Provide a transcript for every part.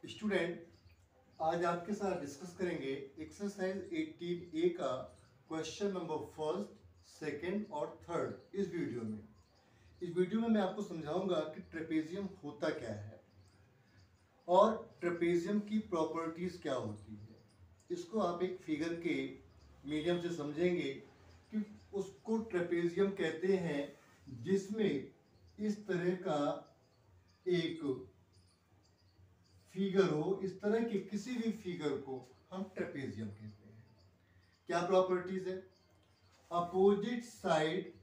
Student, आज आपके साथ डिस्कस करेंगे एक्सरसाइज 18A का क्वेश्चन नंबर फर्स्ट, सेकंड और थर्ड। इस वीडियो में मैं आपको समझाऊंगा कि ट्रेपेजियम होता क्या है और ट्रेपेजियम की प्रॉपर्टीज क्या होती है। इसको आप एक फिगर के मीडियम से समझेंगे कि उसको ट्रेपेजियम कहते हैं जिसमें इस तरह का एक फिगर हो। इस तरह के किसी भी फिगर को हम ट्रेपेजियम कहते हैं। क्या प्रॉपर्टीज है? Opposite side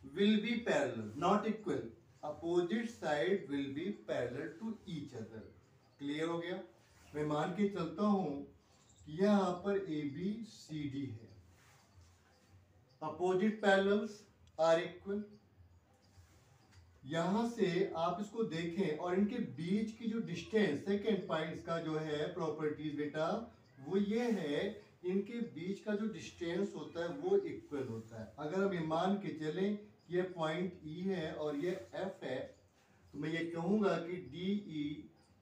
will be parallel not equal. Opposite side will be parallel to each other. Clear हो गया? मैं मान के चलता हूं कि यहां पर ए बी सी डी है। Opposite parallels are equal. यहां से आप इसको देखें और इनके बीच की जो डिस्टेंस, सेकेंड पॉइंट का जो है प्रॉपर्टीज बेटा, वो ये है इनके बीच का जो डिस्टेंस होता है वो इक्वल होता है। अगर हम ये मान के चलें कि ये पॉइंट ई है और ये एफ है, तो मैं ये कहूंगा कि D E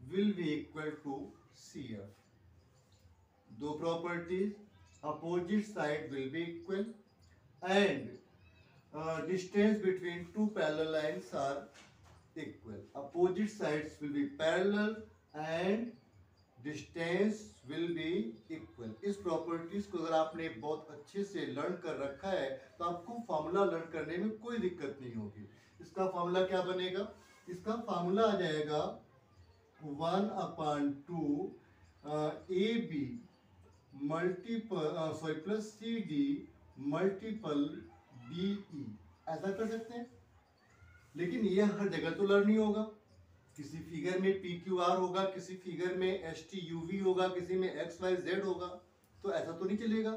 will be equal to C F. दो properties, opposite side will be equal and distance between two parallel lines are equal. Opposite sides will be parallel and distance will be equal. इस properties को अगर आपने बहुत अच्छे से learn कर रखा है तो आपको फॉर्मूला लर्न करने में कोई दिक्कत नहीं होगी। इसका फॉर्मूला क्या बनेगा? इसका फॉर्मूला आ जाएगा 1/2 A B multiple plus C D multiple DE। ऐसा कर सकते हैं, लेकिन ये हर जगह तो लर्न नहीं होगा। किसी फिगर में PQR होगा, किसी फिगर में STUV होगा, किसी में XYZ होगा, तो ऐसा तो नहीं चलेगा।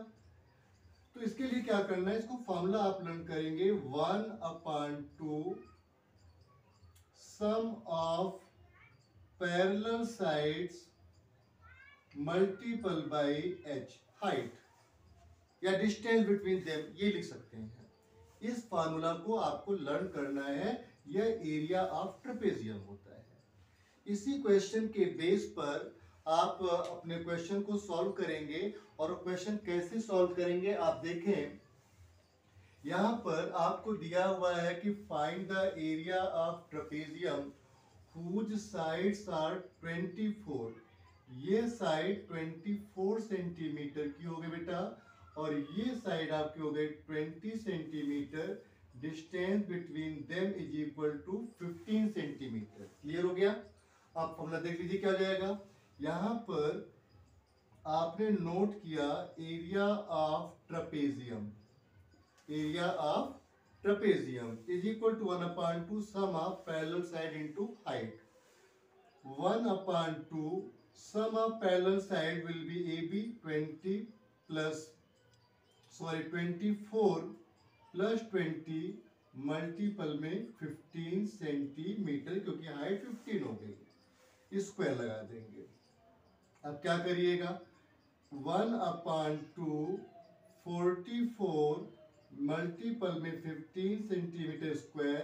तो इसके लिए क्या करना है, इसको फॉर्मूला आप लर्न करेंगे 1/2 sum of parallel sides multiple by H, height या डिस्टेंस बिटवीन देम, ये लिख सकते हैं। इस फार्मूला को आपको लर्न करना है। यह एरिया ऑफ ट्रेपेजियम होता है। इसी क्वेश्चन के बेस पर आप अपने क्वेश्चन को सॉल्व करेंगे। और क्वेश्चन कैसे सॉल्व करेंगे आप देखें, यहां पर आपको दिया हुआ है कि find the area of trapezium whose sides are 24। ये साइड 24 सेंटीमीटर की हो गई बेटा, और ये साइड आपकी हो गई 20 centimetre. Distance between them is equal to 15 centimetre. Clear हो गया? आप फॉर्मूला देख लीजिए क्या हो जाएगा। यहां पर आपने नोट किया area of trapezium. Area of trapezium is equal to 1/2 sum of parallel side into height. 1/2 sum of parallel side will be AB 24 plus 20 multiple में 15 सेंटीमीटर, क्योंकि हाइट 15 हो गई, स्क्वायर लगा देंगे। अब क्या करिएगा, 1/2 44 मल्टीपल में 15 सेंटीमीटर स्क्वायर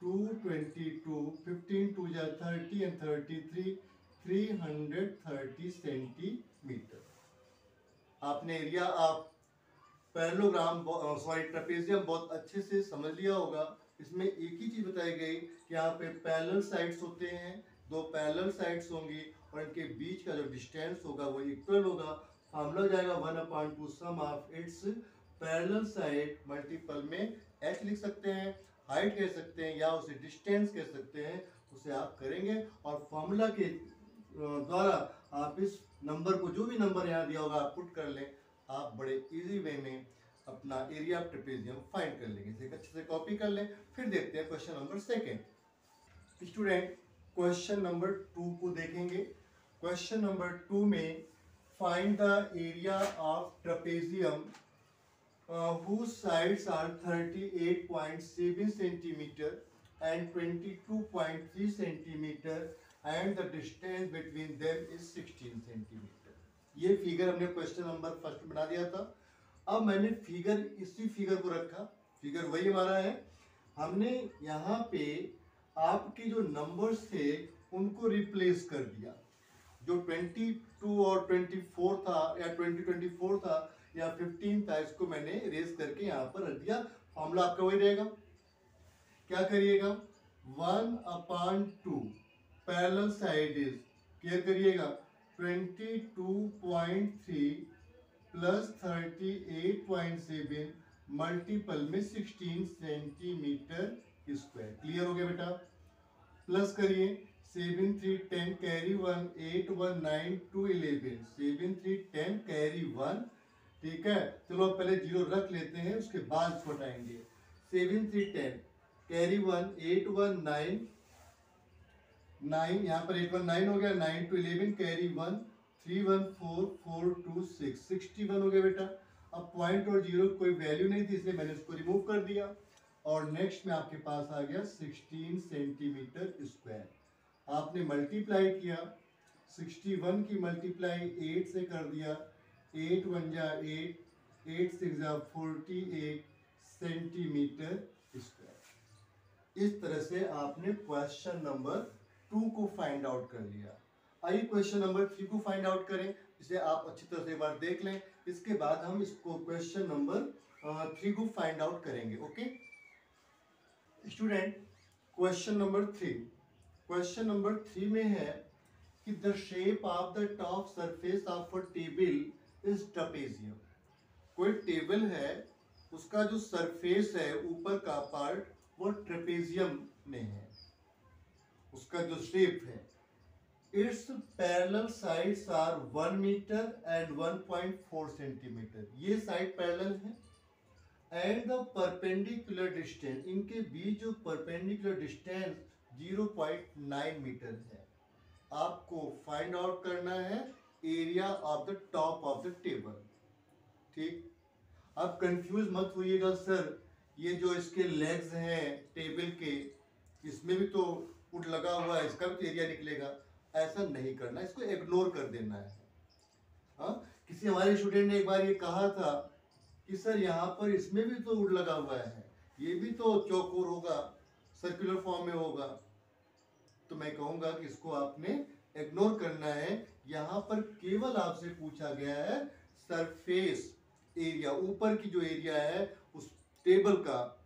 222, 15 2 जा 30 एंड 33 330 सेंटीमीटर। आपने एरिया ऑफ ट्रेपेजियम बहुत अच्छे से समझ लिया होगा। इसमें एक ही चीज बताई गई कि यहाँ पे पैरेलल साइड्स होते हैं, दो पैरेलल साइड्स होंगी और इनके बीच का जो डिस्टेंस होगा वो इक्वल होगा। फार्मूला हो जाएगा 1/2 sum of its parallel side multiple में H लिख सकते हैं, हाइट कह सकते हैं या उसे डिस्टेंस कह सकते हैं। उसे आप करेंगे और फॉर्मूला के द्वारा आप इस नंबर को, जो भी नंबर यहाँ दिया होगा, आप पुट कर लें। आप बड़े इजी वे में अपना एरिया ऑफ ट्रेपेजियम फाइंड कर लेंगे। इसे अच्छे से कॉपी कर लें। फिर देखते हैं question number second. Student, question number 2 को देखेंगे। क्वेश्चन नंबर 2 में find the area of trapezium whose sides are 38.7 centimeter and 22.3 centimeter and the distance between them is 16 centimeter। ये फिगर हमने क्वेश्चन नंबर फर्स्ट बना दिया था। अब मैंने फिगर, इसी फिगर को रखा, फिगर वही हमारा है। हमने यहाँ पे आपके जो नंबर्स थे उनको रिप्लेस कर दिया। जो 22 और 24 था या 2024 था या 15 था, इसको मैंने इरेज करके यहाँ पर रख दिया। फॉर्मूला आपका वही रहेगा। क्या करिएगा, 1/2 पैरेलल साइड इज, क्लियर करिएगा, 22.3 प्लस 38.7 मल्टीपल में 16 सेंटीमीटर स्क्वायर। क्लियर हो गया बेटा। प्लस करिए 7 3 10 कैरी 1 8 1 9 2 11 7 3 10 कैरी 1। ठीक है, चलो पहले जीरो रख लेते हैं, उसके बाद इसको हटाएंगे। 7 3 10 कैरी 1 8 1 9 9, यहाँ पर 8 1 9 हो गया, 9 2 11 कैरी 1 3 1 4 4 2 6 61 हो गया बेटा। अब पॉइंट और जीरो कोई वैल्यू नहीं थी, इसलिए मैंने इसको रिमूव कर दिया और नेक्स्ट में आपके पास आ गया 16 सेंटीमीटर स्क्वायर। आपने मल्टीप्लाई किया, 61 की मल्टीप्लाई 8 से कर दिया, 8 1 जा 8 8 6 जा 48 सेंटीमीटर स्क्वायर। इस तरह से आपने क्वेश्चन नंबर 2 को फाइंड आउट कर लिया। आइए क्वेश्चन नंबर 3 को फाइंड आउट करें, इसे आप अच्छी तरह से एक बार देख लें, इसके बाद हम इसको क्वेश्चन नंबर 3 को फाइंड आउट करेंगे। Okay student, question number 3, question number 3 में है कि the shape of the top surface of a table is trapezium. कोई टेबल है, उसका जो सरफेस है ऊपर का पार्ट वो ट्रेपेजियम में है, उसका जो शेप है। Its parallel sides are 1 metre and 1.4 centimetre. ये साइड पैरेलल है एंड द परपेंडिकुलर डिस्टेंस, इनके बीच जो परपेंडिकुलर डिस्टेंस 0.9 मीटर है। आपको फाइंड आउट करना है area of the top of the table. ठीक, आप कंफ्यूज मत होइएगा, सर ये जो इसके लेग्स हैं टेबल के, इसमें भी तो वुड लगा हुआ है, इसका भी तो एरिया निकलेगा। ऐसा नहीं करना, इसको इग्नोर कर देना है। हाँ, किसी हमारे स्टूडेंट ने एक बार ये कहा था कि सर यहाँ पर इसमें भी तो वुड लगा हुआ है, ये भी तो चौकोर होगा, सर्कुलर फॉर्म में होगा। तो मैं कहूँगा कि इसको आपने इग्नोर करना है। यहाँ पर केवल आपसे पूछा गया है सरफेस एरिया, ऊपर की जो एरिया है उस टेबल का,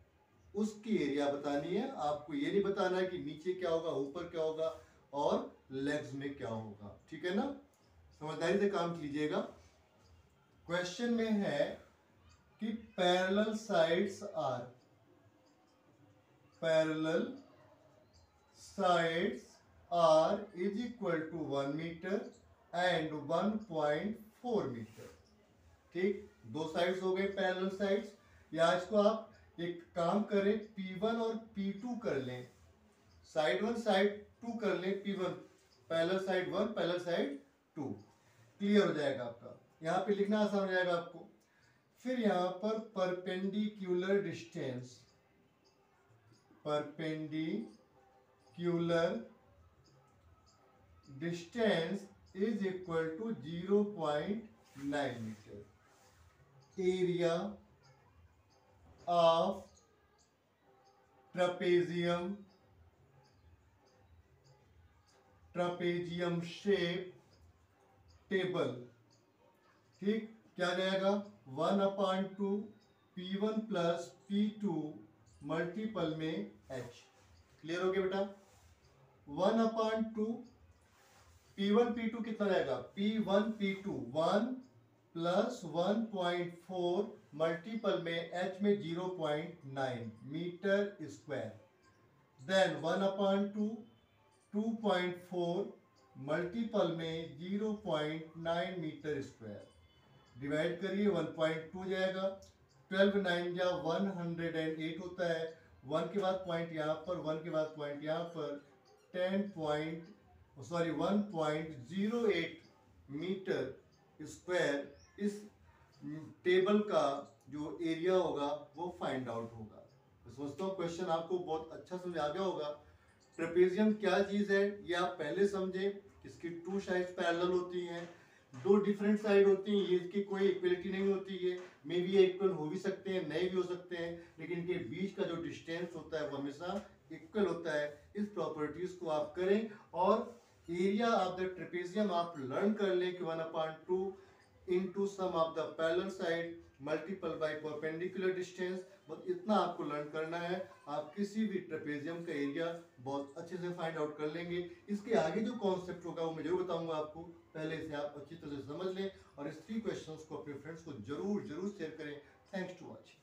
उसकी एरिया बतानी है। आपको ये नहीं बताना है कि नीचे क्या होगा, ऊपर क्या होगा और लेग्स में क्या होगा। ठीक है ना, समझदारी से काम कीजिएगा। क्वेश्चन में है कि parallel sides are, parallel sides are is equal to 1 metre and 1.4 metre. ठीक, दो साइड्स हो गए पैरेलल साइड्स। या इसको आप एक काम करें, P1 और P2 कर लें, साइड 1 साइड 2 कर लें, P1 parallel side 1 parallel side 2, clear हो जाएगा आपका। यहाँ पे लिखना आसान हो जाएगा आपको। फिर यहाँ पर perpendicular distance, perpendicular distance is equal to 0.9 metre. Area of trapezium, trapezium shape table. ठीक, क्या जाएगा 1/2 P1 प्लस P2 मल्टीपल में H। क्लियर हो गया बेटा। 1/2 P1 P2 कितना जाएगा, P1 P2 1 प्लस 1.4 मल्टीपल में H में 0.9 मीटर स्क्वायर। देन 1/2 2.4 मल्टीपल में 0.9 मीटर स्क्वायर। डिवाइड करिए, 1.2 जाएगा, 12 9 जा 108 होता है। 1 के बाद पॉइंट यहाँ पर, 1 के बाद पॉइंट यहाँ पर, 1.08 मीटर स्क्वायर इस टेबल का जो एरिया होगा वो फाइंड आउट होगा। तो समझता हूँ क्वेश्चन आपको बहुत अच्छा समझ आ गया होगा। ट्रेपेजियम क्या चीज़ है ये आप पहले समझे। इसकी 2 साइड्स पैरेलल होती हैं, 2 डिफरेंट साइड होती हैं, ये इसकी कोई इक्वलिटी नहीं होती है। मे भी ये इक्वल हो भी सकते हैं, नहीं भी हो सकते हैं, लेकिन इनके बीच का जो डिस्टेंस होता है वो हमेशा इक्वल होता है। इस प्रॉपर्टीज को आप करें और एरिया ऑफ द ट्रेपेजियम आप लर्न कर लें कि 1/2 into sum of the parallel side multiple by perpendicular distance, बस इतना आपको लर्न करना है। आप किसी भी ट्रेपेजियम का एरिया बहुत अच्छे से फाइंड आउट कर लेंगे। इसके आगे जो कॉन्सेप्ट होगा वो मैं जरूर बताऊंगा आपको, पहले इसे आप अच्छी तरह से समझ लें और इस 3 क्वेश्चंस को अपने फ्रेंड्स को जरूर शेयर करें। Thanks to watching.